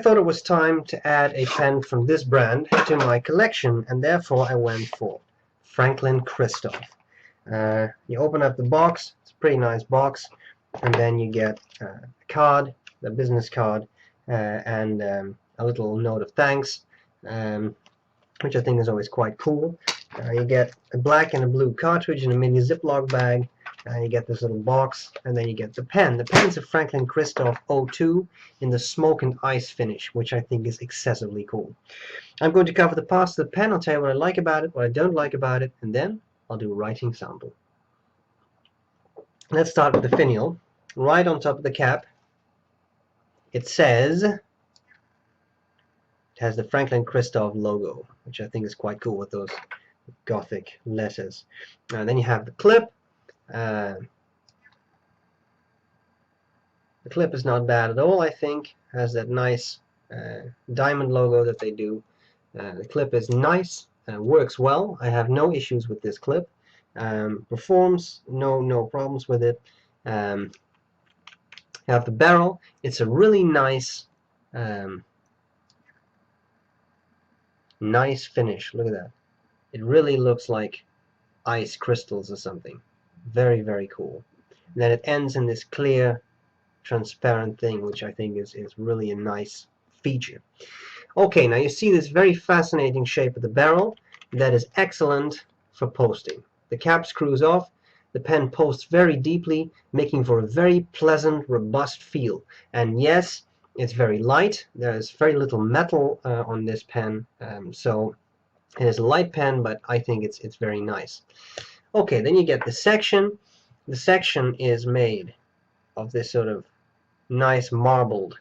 thought it was time to add a pen from this brand to my collection, and therefore I went for Franklin-Christoph. You open up the box, it's a pretty nice box, and then you get a card, the business card, and a little note of thanks, which I think is always quite cool. You get a black and a blue cartridge in a mini Ziploc bag. You get this little box, and then you get the pen. The pen is a Franklin-Christoph 02 in the smoke and ice finish, which I think is excessively cool. I'm going to cover the parts of the pen. I'll tell you what I like about it, what I don't like about it, and then I'll do a writing sample. Let's start with the finial. Right on top of the cap, it says, it has the Franklin-Christoph logo, which I think is quite cool with those Gothic letters. Then you have the clip. The clip is not bad at all, I think. Has that nice diamond logo that they do. The clip is nice, works well. I have no issues with this clip. Performs, no problems with it. You have the barrel. It's a really nice nice finish. Look at that. It really looks like ice crystals or something. Very, very cool. And then it ends in this clear, transparent thing, which I think is really a nice feature. Okay, now you see this very fascinating shape of the barrel. That is excellent for posting. The cap screws off. The pen posts very deeply, making for a very pleasant, robust feel. And yes, it's very light. There's very little metal on this pen, so it is a light pen, but I think it's very nice. Okay, then you get the section. The section is made of this sort of nice marbled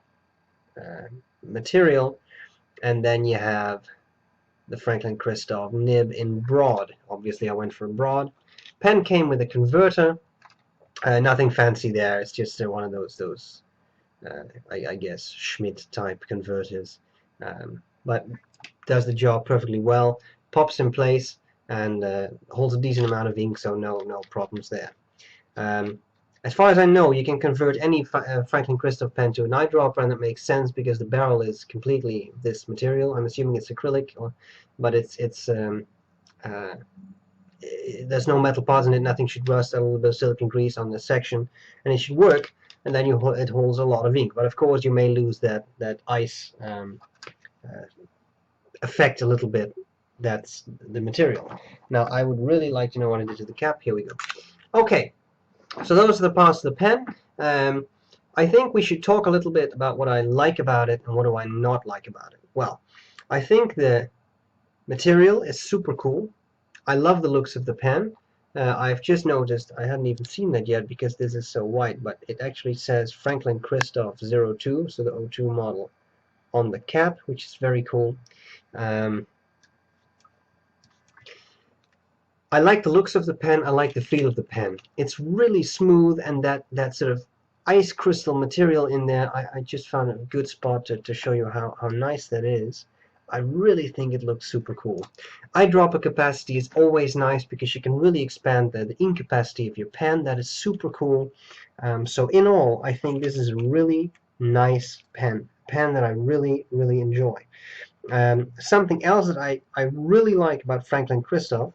material, and then you have the Franklin-Christoph nib in broad. Obviously I went for broad. Pen came with a converter. Nothing fancy there. It's just one of those I guess Schmidt type converters, but does the job perfectly well. Pops in place and holds a decent amount of ink, so no problems there. As far as I know, you can convert any Franklin-Christoph pen to an eyedropper, and that makes sense because the barrel is completely this material. I'm assuming it's acrylic, but there's no metal parts in it. Nothing should rust. A little bit of silicone grease on the section, and it should work. And then it holds a lot of ink. But of course, you may lose that ice effect a little bit. That's the material. Now, I would really like to know what I did to the cap. Here we go. Okay, so those are the parts of the pen. I think we should talk a little bit about what I like about it and what do I not like about it. Well, I think the material is super cool. I love the looks of the pen. I've just noticed, I hadn't even seen that yet because this is so white, but it actually says Franklin-Christoph 02, so the 02 model on the cap, which is very cool. I like the looks of the pen. I like the feel of the pen. It's really smooth, and that sort of ice crystal material in there, I just found a good spot to show you how nice that is. I really think it looks super cool. Eyedropper capacity is always nice because you can really expand the ink capacity of your pen. That is super cool. So in all, I think this is a really nice pen that I really enjoy. Something else that I really like about Franklin-Christoph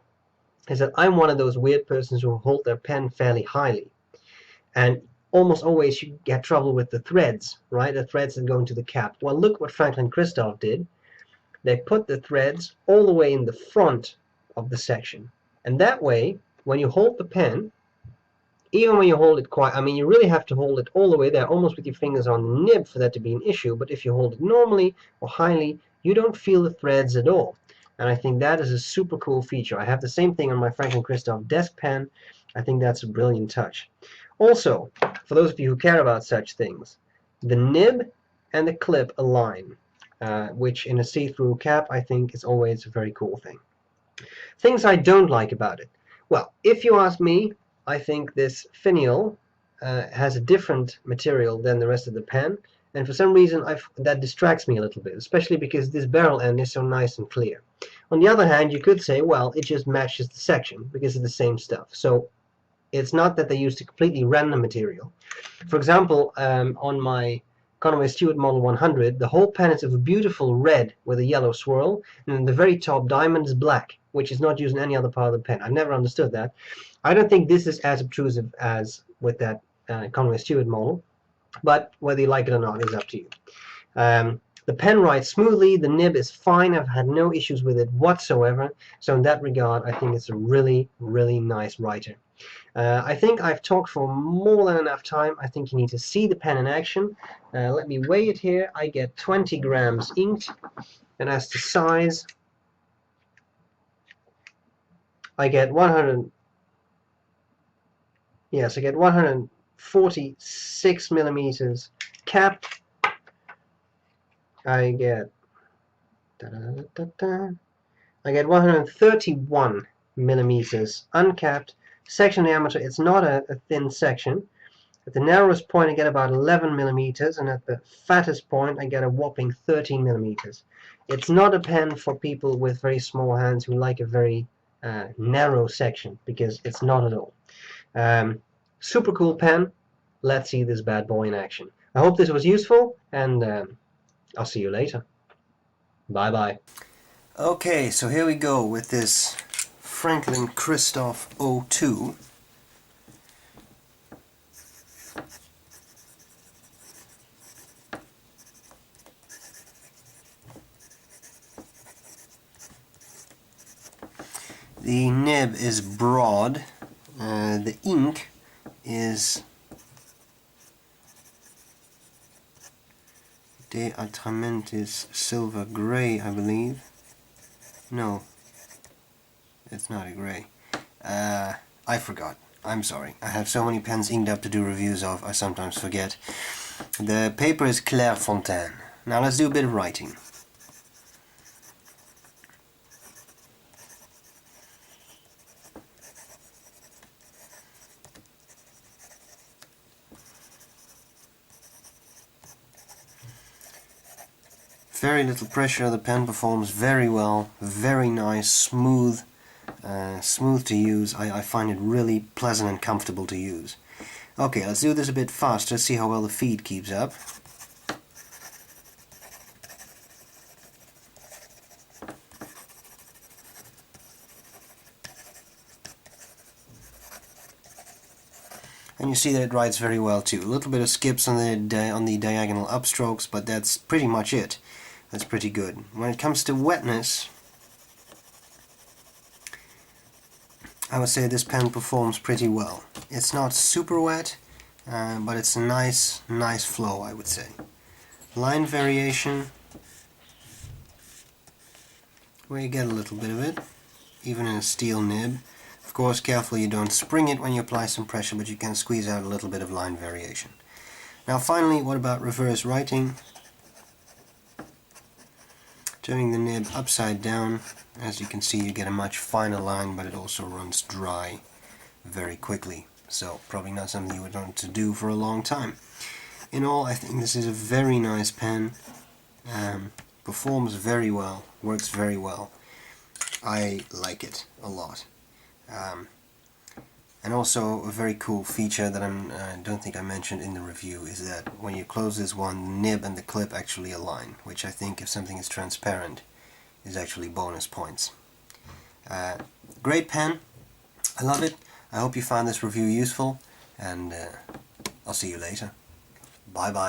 is that I'm one of those weird persons who hold their pen fairly highly, and almost always you get trouble with the threads, right? The threads that go into the cap. Well, look what Franklin-Christoph did. They put the threads all the way in the front of the section, and that way when you hold the pen, even when you hold it quite, I mean, you really have to hold it all the way there, almost with your fingers on the nib for that to be an issue, but if you hold it normally or highly, you don't feel the threads at all. And I think that is a super cool feature. I have the same thing on my Franklin-Christoph desk pen. I think that's a brilliant touch. Also, for those of you who care about such things, the nib and the clip align, which in a see-through cap I think is always a very cool thing. Things I don't like about it. Well, if you ask me, I think this finial has a different material than the rest of the pen, and for some reason that distracts me a little bit, especially because this barrel end is so nice and clear. On the other hand, you could say, well, it just matches the section because it's the same stuff. So it's not that they used a completely random material. For example, on my Conway Stewart Model 100, the whole pen is of a beautiful red with a yellow swirl, and the very top diamond is black, which is not used in any other part of the pen. I've never understood that. I don't think this is as obtrusive as with that Conway Stewart model, but whether you like it or not is up to you. The pen writes smoothly, the nib is fine, I've had no issues with it whatsoever, so in that regard I think it's a really, really nice writer. I think I've talked for more than enough time. I think you need to see the pen in action. Let me weigh it here. I get 20 grams inked, and as to size, I get 146 millimeters cap. I get 131 millimeters uncapped. Section diameter, it's not a thin section. At the narrowest point I get about 11 millimeters, and at the fattest point I get a whopping 13 millimeters. It's not a pen for people with very small hands who like a very narrow section, because it's not at all. Super cool pen. Let's see this bad boy in action. I hope this was useful, and I'll see you later. Bye bye. Okay, so here we go with this Franklin-Christoph 02. The nib is broad, the ink is De Atramentis silver grey, I believe. No, it's not a grey. I forgot. I'm sorry. I have so many pens inked up to do reviews of, I sometimes forget. The paper is Clairefontaine. Now let's do a bit of writing. Very little pressure, the pen performs very well, very nice, smooth to use. I find it really pleasant and comfortable to use. Okay, let's do this a bit faster, see how well the feed keeps up. And you see that it writes very well too. A little bit of skips on the diagonal upstrokes, but that's pretty much it. That's pretty good. When it comes to wetness, I would say this pen performs pretty well. It's not super wet, but it's a nice flow, I would say. Line variation, where you get a little bit of it, even in a steel nib. Of course, careful you don't spring it when you apply some pressure, but you can squeeze out a little bit of line variation. Now finally, what about reverse writing? Turning the nib upside down, as you can see you get a much finer line, but it also runs dry very quickly. So probably not something you would want to do for a long time. In all, I think this is a very nice pen. Performs very well, works very well. I like it a lot. And also a very cool feature that I don't think I mentioned in the review is that when you close this one, the nib and the clip actually align, which I think if something is transparent is actually bonus points. Great pen, I love it. I hope you found this review useful, and I'll see you later. Bye bye.